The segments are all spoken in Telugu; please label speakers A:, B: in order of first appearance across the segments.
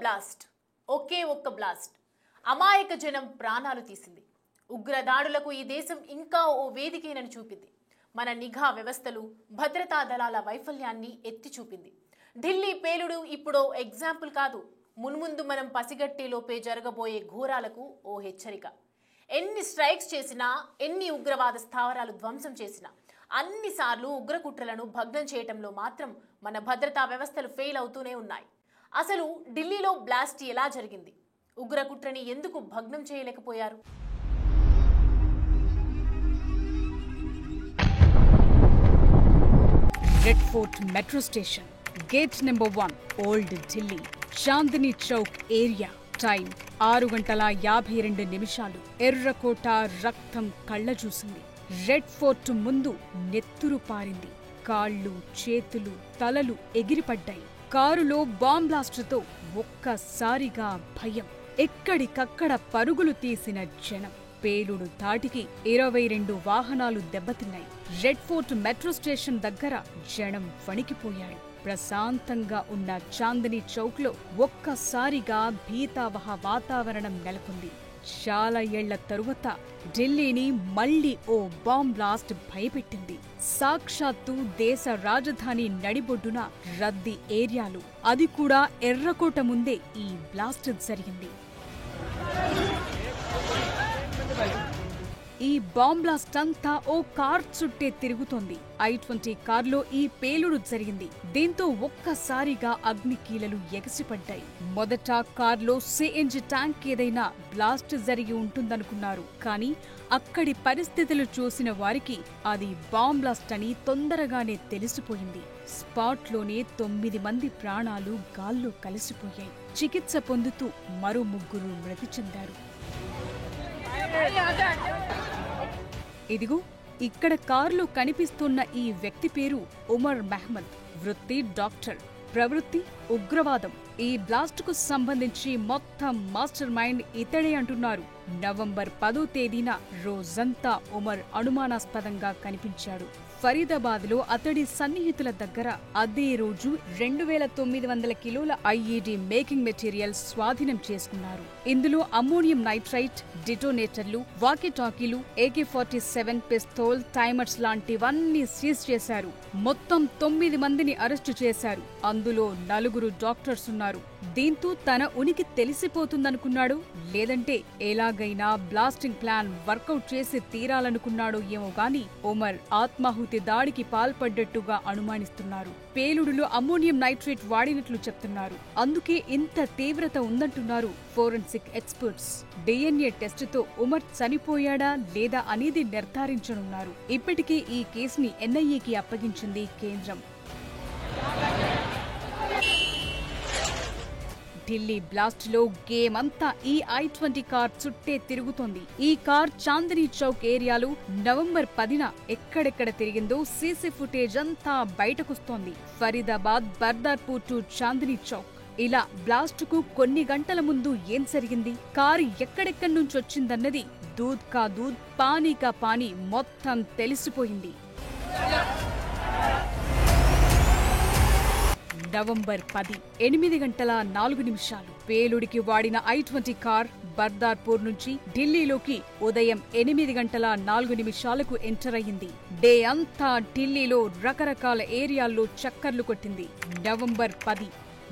A: బ్లాస్ట్, ఒకే ఒక్క బ్లాస్ట్ అమాయక జనం ప్రాణాలు తీసింది. ఉగ్రదాడులకు ఈ దేశం ఇంకా ఓ వేదికేనని చూపింది. మన నిఘా వ్యవస్థలు, భద్రతా దళాల వైఫల్యాన్ని ఎత్తి చూపింది. ఢిల్లీ పేలుడు ఇప్పుడో ఎగ్జాంపుల్ కాదు, మున్ముందు మనం పసిగట్టేలోపే జరగబోయే ఘోరాలకు ఓ హెచ్చరిక. ఎన్ని స్ట్రైక్స్ చేసినా, ఎన్ని ఉగ్రవాద స్థావరాలు ధ్వంసం చేసినా, అన్నిసార్లు ఉగ్రకుట్రలను భగ్నం చేయటంలో మాత్రం మన భద్రతా వ్యవస్థలు ఫెయిల్ అవుతూనే ఉన్నాయి. అసలు ఢిల్లీలో బ్లాస్ట్ ఎలా జరిగింది? ఉగ్రకుట్రని ఎందుకు భగ్నం చేయలేకపోయారు?
B: Red Fort metro station, gate number 1, old Delhi, Chandni Chowk area. Time 6:52. ఎర్రకోట రక్తం కళ్ళ చూసింది. రెడ్ ఫోర్ట్ ముందు నెత్తురు పారింది. కాళ్ళు, చేతులు, తలలు ఎగిరిపడ్డాయి. కారులో బాంబ్ బ్లాస్ట్తో ఒక్కసారిగా భయం. ఎక్కడికక్కడ పరుగులు తీసిన జనం. పేలుడు ధాటికి 22 వాహనాలు దెబ్బతిన్నాయి. రెడ్ ఫోర్ట్ మెట్రో స్టేషన్ దగ్గర జనం వణికిపోయారు. ప్రశాంతంగా ఉన్న చాందినీ చౌక్లో ఒక్కసారిగా భీతావహ వాతావరణం నెలకొంది. చాలా ఏళ్ల తరువాత ఢిల్లీని మళ్లీ ఓ బాంబ్ బ్లాస్ట్ భయపెట్టింది. సాక్షాత్తు దేశ రాజధాని నడిబొడ్డున రద్దీ ఏరియాలు, అది కూడా ఎర్రకోట ముందే ఈ బ్లాస్ట్ జరిగింది. ఈ బాంబ్ బ్లాస్ట్ అంతా ఓ కార్ చుట్టే తిరుగుతోంది. I-20 కార్లో ఈ పేలుడు జరిగింది. దీంతో ఒక్కసారిగా అగ్నికీలలు ఎగసిపడ్డాయి. మొదట కార్లో CNG ట్యాంక్ ఏదైనా బ్లాస్ట్ జరిగి ఉంటుందనుకున్నారు. కానీ అక్కడి పరిస్థితులు చూసిన వారికి అది బాంబ్ బ్లాస్ట్ అని తొందరగానే తెలిసిపోయింది. స్పాట్లోనే 9 మంది ప్రాణాలు గాల్లో కలిసిపోయాయి. చికిత్స పొందుతూ మరో 3 మృతి చెందారు. ఇదిగో ఇక్కడ కారులో కనిపిస్తున్న ఈ వ్యక్తి పేరు ఉమర్ మహ్మద్. వృత్తి డాక్టర్, ప్రవృత్తి ఉగ్రవాదం. ఈ బ్లాస్ట్ కు సంబంధించి మొత్తం మాస్టర్ మైండ్ ఇతడే అంటున్నారు. నవంబర్ 10వ తేదీన రోజంతా ఉమర్ అనుమానాస్పదంగా కనిపించాడు. ఫరీదాబాద్ లో అతడి సన్నిహితుల దగ్గర అదే రోజు 2900 కిలోల IED మేకింగ్ మెటీరియల్ స్వాధీనం చేసుకున్నారు. ఇందులో అమ్మోనియం నైట్రైట్, డిటోనేటర్లు, వాకీటాకీలు, AK-47 పిస్తోల్, టైమర్స్ లాంటివన్నీ సీజ్ చేశారు. మొత్తం 9 మందిని అరెస్టు చేశారు. అందులో 4 డాక్టర్స్ ఉన్నారు. దీంతో తన ఉనికి తెలిసిపోతుందనుకున్నాడు, లేదంటే ఎలాగైనా బ్లాస్టింగ్ ప్లాన్ వర్కౌట్ చేసి తీరాలనుకున్నాడో ఏమో గాని ఉమర్ ఆత్మాహుతి దాడికి పాల్పడ్డట్టుగా అనుమానిస్తున్నారు. పేలుడులో అమ్మోనియం నైట్రేట్ వాడినట్లు చెప్తున్నారు. అందుకే ఇంత తీవ్రత ఉందంటున్నారు ఫోరెన్సిక్ ఎక్స్పర్ట్స్. DNA టెస్టుతో ఉమర్ చనిపోయాడా లేదా అనేది నిర్ధారించనున్నారు. ఇప్పటికే ఈ కేసుని NIAకి అప్పగించింది కేంద్రం. ఢిల్లీ బ్లాస్ట్ లో గేమ్ అంతా ఈ I-20 కార్ చుట్టే తిరుగుతోంది. ఈ కార్ చాందినీ చౌక్ ఏరియాలో నవంబర్ 10న ఎక్కడెక్కడ తిరిగిందో సీసీ ఫుటేజ్ అంతా బయటకొస్తోంది. ఫరీదాబాద్, బర్దార్పూర్ టు చాందినీ చౌక్. ఇలా బ్లాస్ట్ కు కొన్ని గంటల ముందు ఏం జరిగింది, కారు ఎక్కడెక్కడి నుంచి వచ్చిందన్నది దూద్ కా దూద్, పానీ కా పానీ మొత్తం తెలిసిపోయింది. నవంబర్ 10, 8:04. పేలుడికి వాడిన I-20 కార్ బర్దార్పూర్ నుంచి ఢిల్లీలోకి ఉదయం 8:04 ఎంటర్ అయ్యింది. డే అంతా ఢిల్లీలో రకరకాల ఏరియాల్లో చక్కర్లు కొట్టింది. నవంబర్ 10,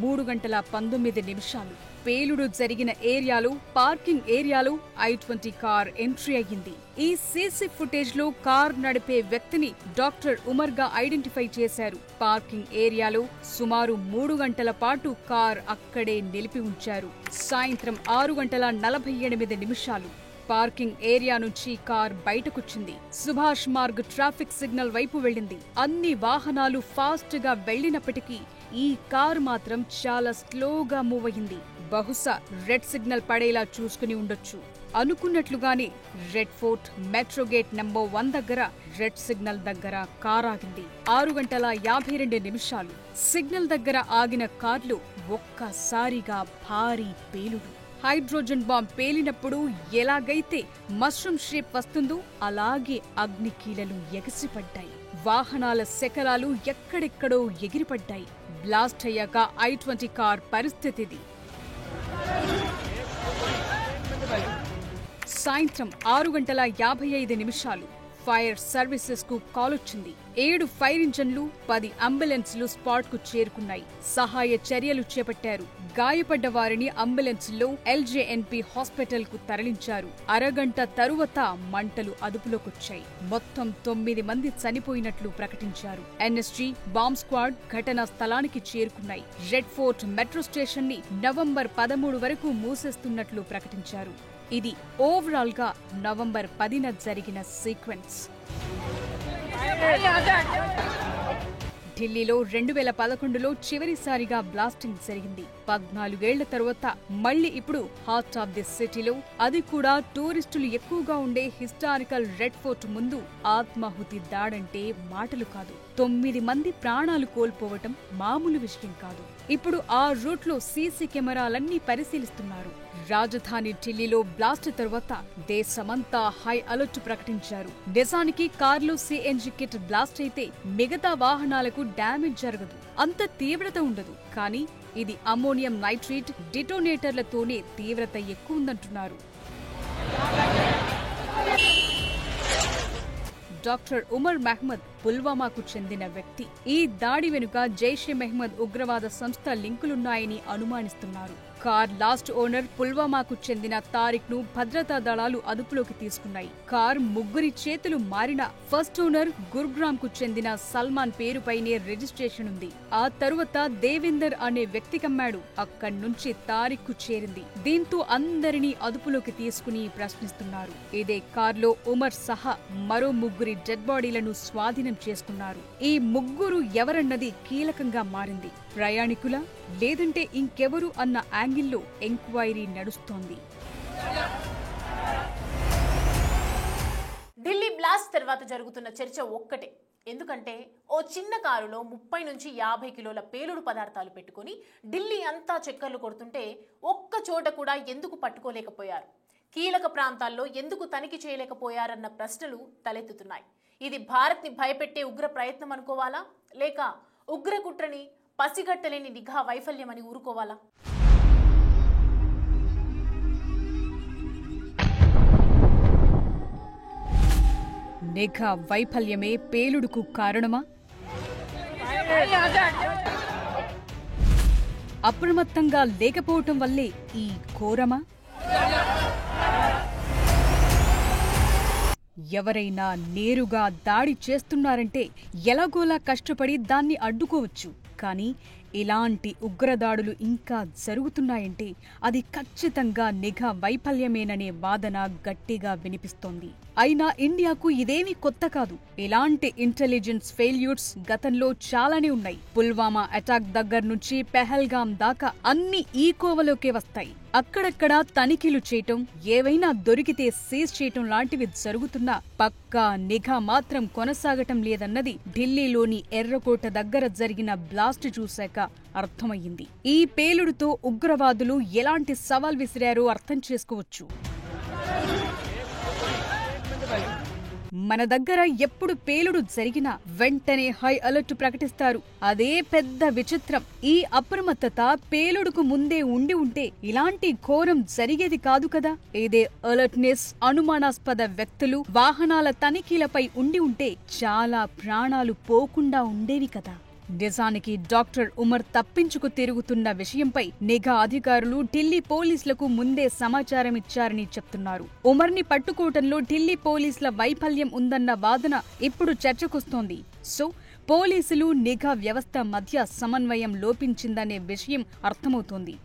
B: 3:19. పేలుడు జరిగిన ఏరియాలో, పార్కింగ్ ఏరియాలో I-20 కార్ ఎంట్రీ అయ్యింది. ఈ సీసీ ఫుటేజ్ లో కార్ నడిపే వ్యక్తిని డాక్టర్ ఉమర్ గా ఐడెంటిఫై చేశారు. పార్కింగ్ ఏరియాలో సుమారు 3 గంటల పాటు కార్ అక్కడే నిలిపి ఉంచారు. సాయంత్రం 6:48. పార్కింగ్ ఏరియా నుంచి కార్ బయటకొచ్చింది. సుభాష్ మార్గ్ ట్రాఫిక్ సిగ్నల్ వైపు వెళ్లింది. అన్ని వాహనాలు ఫాస్ట్ గా వెళ్లినప్పటికీ ఈ కార్ మాత్రం చాలా స్లోగా మూవ్ అయింది. బహుశా రెడ్ సిగ్నల్ పడేలా చూసుకుని ఉండొచ్చు. అనుకున్నట్లుగానే Red Fort metro gate number 1 దగ్గర రెడ్ సిగ్నల్ దగ్గర కార్ ఆగింది. 6:52. సిగ్నల్ దగ్గర ఆగిన కార్లు ఒక్కసారిగా భారీ పేలుడు. హైడ్రోజన్ బాంబ్ పేలినప్పుడు ఎలాగైతే మష్రూమ్ షేప్ వస్తుందో అలాగే అగ్నికీలలు ఎగసిపడ్డాయి. వాహనాల శకలాలు ఎక్కడెక్కడో ఎగిరిపడ్డాయి. బ్లాస్ట్ అయ్యాక I-20 కార్ పరిస్థితిది. సాయంత్రం 6:55 ఫైర్ సర్వీసెస్ కు కాల్ వచ్చింది. 7 ఫైర్ ఇంజన్లు, 10 అంబులెన్స్లు స్పాట్ కు చేరుకున్నాయి. సహాయ చర్యలు చేపట్టారు. గాయపడ్డ వారిని అంబులెన్స్లో LJNP హాస్పిటల్ కు తరలించారు. అరగంట తరువాత మంటలు అదుపులోకొచ్చాయి. మొత్తం 9 మంది చనిపోయినట్లు ప్రకటించారు. NSG, బాంబ్ స్క్వాడ్ ఘటనా స్థలానికి చేరుకున్నాయి. రెడ్ ఫోర్ట్ మెట్రో స్టేషన్ ని నవంబర్ 13 వరకు మూసేస్తున్నట్లు ప్రకటించారు. ఇది ఓవరాల్ గా నవంబర్ 10న జరిగిన సీక్వెన్స్. ఢిల్లీలో 2011లో చివరిసారిగా బ్లాస్టింగ్ జరిగింది. 14 ఏళ్ల తరువాత మళ్లీ ఇప్పుడు హార్ట్ ఆఫ్ ది సిటీలో, అది కూడా టూరిస్టులు ఎక్కువగా ఉండే హిస్టారికల్ రెడ్ ఫోర్ట్ ముందు ఆత్మాహుతి దాడంటే మాటలు కాదు. 9 మంది ప్రాణాలు కోల్పోవటం మామూలు విషయం కాదు. ఇప్పుడు ఆ రూట్లో సీసీ కెమెరాలన్నీ పరిశీలిస్తున్నారు. రాజధాని ఢిల్లీలో బ్లాస్ట్ తరువాత దేశమంతా హై అలర్ట్ ప్రకటించారు. నిజానికి కార్లో CNG కిట్ బ్లాస్ట్ అయితే మిగతా వాహనాలకు డ్యామేజ్ జరగదు, అంత తీవ్రత ఉండదు. కానీ ఇది అమ్మోనియం నైట్రేట్ డిటోనేటర్లతోనే తీవ్రత ఎక్కువ ఉందంటున్నారు. డాక్టర్ ఉమర్ మహ్మద్ పుల్వామాకు చెందిన వ్యక్తి. ఈ దాడి వెనుక జైషే మహ్మద్ ఉగ్రవాద సంస్థ లింకులున్నాయని అనుమానిస్తున్నారు. కార్ లాస్ట్ ఓనర్ పుల్వామాకు చెందిన తారిక్ ను భద్రతా దళాలు అదుపులోకి తీసుకున్నాయి. కార్ ముగ్గురి చేతులు మారిన ఫస్ట్ ఓనర్ గురుగ్రామ్ కు చెందిన సల్మాన్ పేరుపైనే రిజిస్ట్రేషన్ ఉంది. ఆ తరువాత దేవేందర్ అనే వ్యక్తికమ్మాడు. అక్కడి నుంచి తారిక్ కు చేరింది. దీంతో అందరినీ అదుపులోకి తీసుకుని ప్రశ్నిస్తున్నారు. ఇదే కార్లో ఉమర్ సహా మరో ముగ్గురి డెడ్ బాడీలను స్వాధీనం చేసుకున్నారు. ఈ ముగ్గురు ఎవరన్నది కీలకంగా మారింది. ప్రయాణికుల లేదంటే ఇంకెవరు అన్న యాంగిల్లో ఎంక్వైరీ నడుస్తోంది.
A: ఢిల్లీ బ్లాస్ట్ తర్వాత జరుగుతున్న చర్చ ఒక్కటే. ఎందుకంటే ఓ చిన్న కారులో 30 నుంచి 50 కిలోల పేలుడు పదార్థాలు పెట్టుకుని ఢిల్లీ అంతా చక్కర్లు కొడుతుంటే ఒక్క చోట కూడా ఎందుకు పట్టుకోలేకపోయారు? కీలక ప్రాంతాల్లో ఎందుకు తనిఖీ చేయలేకపోయారన్న ప్రశ్నలు తలెత్తుతున్నాయి. ఇది భారత్ని భయపెట్టే ఉగ్ర ప్రయత్నం అనుకోవాలా, లేక ఉగ్ర కుట్రని పసిగట్టలేని నిఘా వైఫల్యమని ఊరుకోవాలా?
B: నిఘా వైఫల్యమే పేలుడుకు కారణమా? అప్రమత్తంగా లేకపోవటం వల్లే ఈ ఘోరమా? ఎవరైనా నేరుగా దాడి చేస్తున్నారంటే ఎలాగోలా కష్టపడి దాన్ని అడ్డుకోవచ్చు. కానీ ఇలాంటి ఉగ్రదాడులు ఇంకా జరుగుతున్నాయంటే అది ఖచ్చితంగా నిఘా వైఫల్యమేననే వాదన గట్టిగా వినిపిస్తోంది. అయినా ఇండియాకు ఇదేమీ కొత్త కాదు. ఇలాంటి ఇంటెలిజెన్స్ ఫెయిల్యూర్స్ గతంలో చాలానే ఉన్నాయి. పుల్వామా అటాక్ దగ్గర నుంచి పెహల్గాం దాకా అన్ని ఈ కోవలోకే వస్తాయి. అక్కడక్కడ తనిఖీలు చేయటం, ఏవైనా దొరికితే సీజ్ చేయటం లాంటివి జరుగుతున్నా పక్కా నిఘా మాత్రం కొనసాగటం లేదన్నది ఢిల్లీలోని ఎర్రకోట దగ్గర జరిగిన బ్లాస్ట్ చూశాక అర్థమయ్యింది. ఈ పేలుడుతో ఉగ్రవాదులు ఎలాంటి సవాల్ విసిరారో అర్థం చేసుకోవచ్చు. మన దగ్గర ఎప్పుడు పేలుడు జరిగినా వెంటనే హై అలర్ట్ ప్రకటిస్తారు. అదే పెద్ద విచిత్రం. ఈ అప్రమత్తత పేలుడుకు ముందే ఉండి ఉంటే ఇలాంటి ఘోరం జరిగేది కాదు కదా. ఇదే అలర్ట్నెస్ అనుమానాస్పద వ్యక్తులు, వాహనాల తనిఖీలపై ఉండి ఉంటే చాలా ప్రాణాలు పోకుండా ఉండేవి కదా. నిజానికి డాక్టర్ ఉమర్ తప్పించుకు తిరుగుతున్న విషయంపై నిఘా అధికారులు ఢిల్లీ పోలీసులకు ముందే సమాచారం ఇచ్చారని చెప్తున్నారు. ఉమర్ని పట్టుకోవటంలో ఢిల్లీ పోలీసుల వైఫల్యం ఉందన్న వాదన ఇప్పుడు చర్చకొస్తోంది. సో పోలీసులు, నిఘా వ్యవస్థ మధ్య సమన్వయం లోపించిందనే విషయం అర్థమవుతోంది.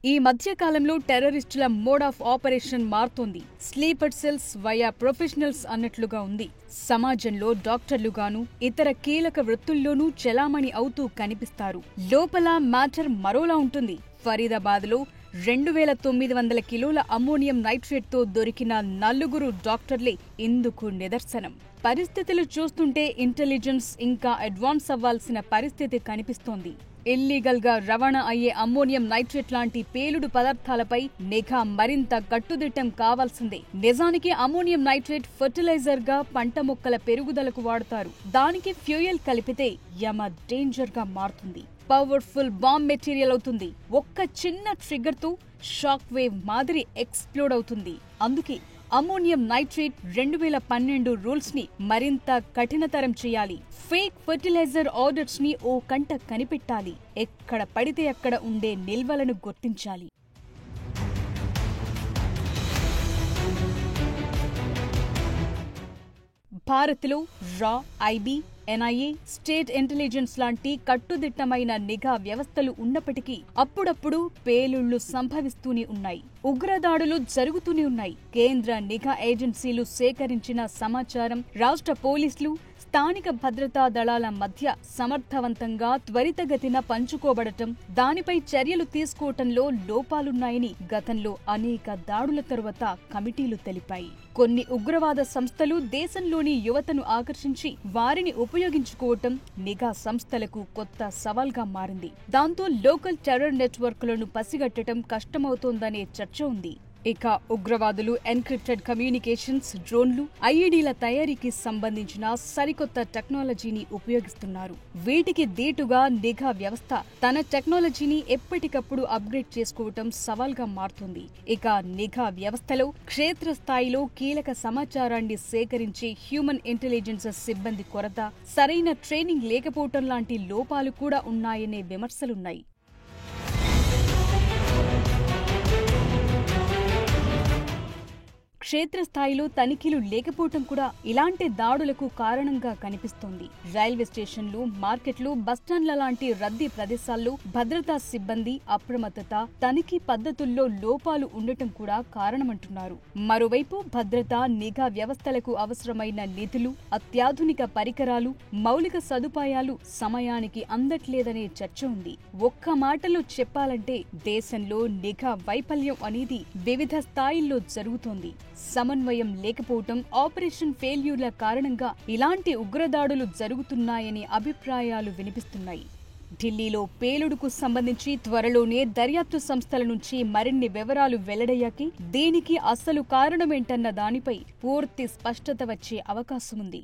B: ఈ మధ్యకాలంలో టెర్రరిస్టుల మోడ్ ఆఫ్ ఆపరేషన్ మారుతోంది. స్లీపర్ సెల్స్ వయా ప్రొఫెషనల్స్ అన్నట్లుగా ఉంది. సమాజంలో డాక్టర్లుగాను, ఇతర కీలక వృత్తుల్లోనూ చెలామణి అవుతూ కనిపిస్తారు. లోపల మ్యాటర్ మరోలా ఉంటుంది. ఫరీదాబాద్లో 2900 కిలోల అమ్మోనియం నైట్రేట్తో దొరికిన 4 డాక్టర్లే ఇందుకు నిదర్శనం. పరిస్థితులు చూస్తుంటే ఇంటెలిజెన్స్ ఇంకా అడ్వాన్స్ అవ్వాల్సిన పరిస్థితి కనిపిస్తోంది. ఇల్లీగల్ గా రవాణా అయ్యే అమ్మోనియం నైట్రేట్ లాంటి పేలుడు పదార్థాలపై నిఘా మరింత కట్టుదిట్టం కావాల్సిందే. నిజానికి అమ్మోనియం నైట్రేట్ ఫెర్టిలైజర్ గా పంట మొక్కల పెరుగుదలకు వాడతారు. దానికి ఫ్యూయల్ కలిపితే యమ డేంజర్ గా మారుతుంది. పవర్ఫుల్ బాంబ్ మెటీరియల్ అవుతుంది. ఒక్క చిన్న ట్రిగ్గర్ తో షాక్ వేవ్ మాదిరి ఎక్స్ప్లోడ్ అవుతుంది. అందుకే అమ్మోనియం నైట్రేట్ 2012 రూల్స్ ని మరింత కఠినతరం చేయాలి. ఫేక్ ఫెర్టిలైజర్ ఆర్డర్స్ ని ఓ కంట కనిపెట్టాలి. ఎక్కడ పడితే అక్కడ ఉండే నిల్వలను గుర్తించాలి. భారత్లో రా, ఐబీ, ఎన్ఐఏ, స్టేట్ ఇంటెలిజెన్స్ లాంటి కట్టుదిట్టమైన నిఘా వ్యవస్థలు ఉన్నప్పటికీ అప్పుడప్పుడు పేలుళ్లు సంభవిస్తూనే ఉన్నాయి. ఉగ్రదాడులు జరుగుతూనే ఉన్నాయి. కేంద్ర నిఘా ఏజెన్సీలు సేకరించిన సమాచారం రాష్ట్ర పోలీసులు, స్థానిక భద్రతా దళాల మధ్య సమర్థవంతంగా త్వరితగతిన పంచుకోబడటం, దానిపై చర్యలు తీసుకోవటంలో లోపాలున్నాయని గతంలో అనేక దాడుల తరువాత కమిటీలు తెలిపాయి. కొన్ని ఉగ్రవాద సంస్థలు దేశంలోని యువతను ఆకర్షించి వారిని ఉపయోగించుకోవటం నిఘా సంస్థలకు కొత్త సవాల్గా మారింది. దాంతో లోకల్ టెర్రర్ నెట్వర్క్లను పసిగట్టడం కష్టమవుతోందనే చర్చ ఉంది. ఇక ఉగ్రవాదులు ఎన్క్రిప్టెడ్ కమ్యూనికేషన్స్, డ్రోన్లు, ఐఈడీల తయారీకి సంబంధించిన సరికొత్త టెక్నాలజీని ఉపయోగిస్తున్నారు. వీటికి దీటుగా నిఘా వ్యవస్థ తన టెక్నాలజీని ఎప్పటికప్పుడు అప్గ్రేడ్ చేసుకోవటం సవాల్గా మారుతుంది. ఇక నిఘా వ్యవస్థలో క్షేత్రస్థాయిలో కీలక సమాచారాన్ని సేకరించే హ్యూమన్ ఇంటెలిజెన్స్ సిబ్బంది కొరత, సరైన ట్రైనింగ్ లేకపోవటం లాంటి లోపాలు కూడా ఉన్నాయనే విమర్శలున్నాయి. క్షేత్రస్థాయిలో తనిఖీలు లేకపోవటం కూడా ఇలాంటి దాడులకు కారణంగా కనిపిస్తోంది. రైల్వే స్టేషన్లు, మార్కెట్లు, బస్టాండ్ల లాంటి రద్దీ ప్రదేశాల్లో భద్రతా సిబ్బంది అప్రమత్తత, తనిఖీ పద్ధతుల్లో లోపాలు ఉండటం కూడా కారణమంటున్నారు. మరోవైపు భద్రతా, నిఘా వ్యవస్థలకు అవసరమైన నిధులు, అత్యాధునిక పరికరాలు, మౌలిక సదుపాయాలు సమయానికి అందట్లేదనే చర్చ ఉంది. ఒక్క మాటలో చెప్పాలంటే దేశంలో నిఘా వైఫల్యం అనేది వివిధ స్థాయిల్లో జరుగుతోంది. సమన్వయం లేకపోవటం, ఆపరేషన్ ఫెయిల్యూర్ల కారణంగా ఇలాంటి ఉగ్రదాడులు జరుగుతున్నాయని అభిప్రాయాలు వినిపిస్తున్నాయి. ఢిల్లీలో పేలుడుకు సంబంధించి త్వరలోనే దర్యాప్తు సంస్థల నుంచి మరిన్ని వివరాలు వెల్లడయ్యాకే దీనికి అసలు కారణమేంటన్న దానిపై పూర్తి స్పష్టత వచ్చే అవకాశముంది.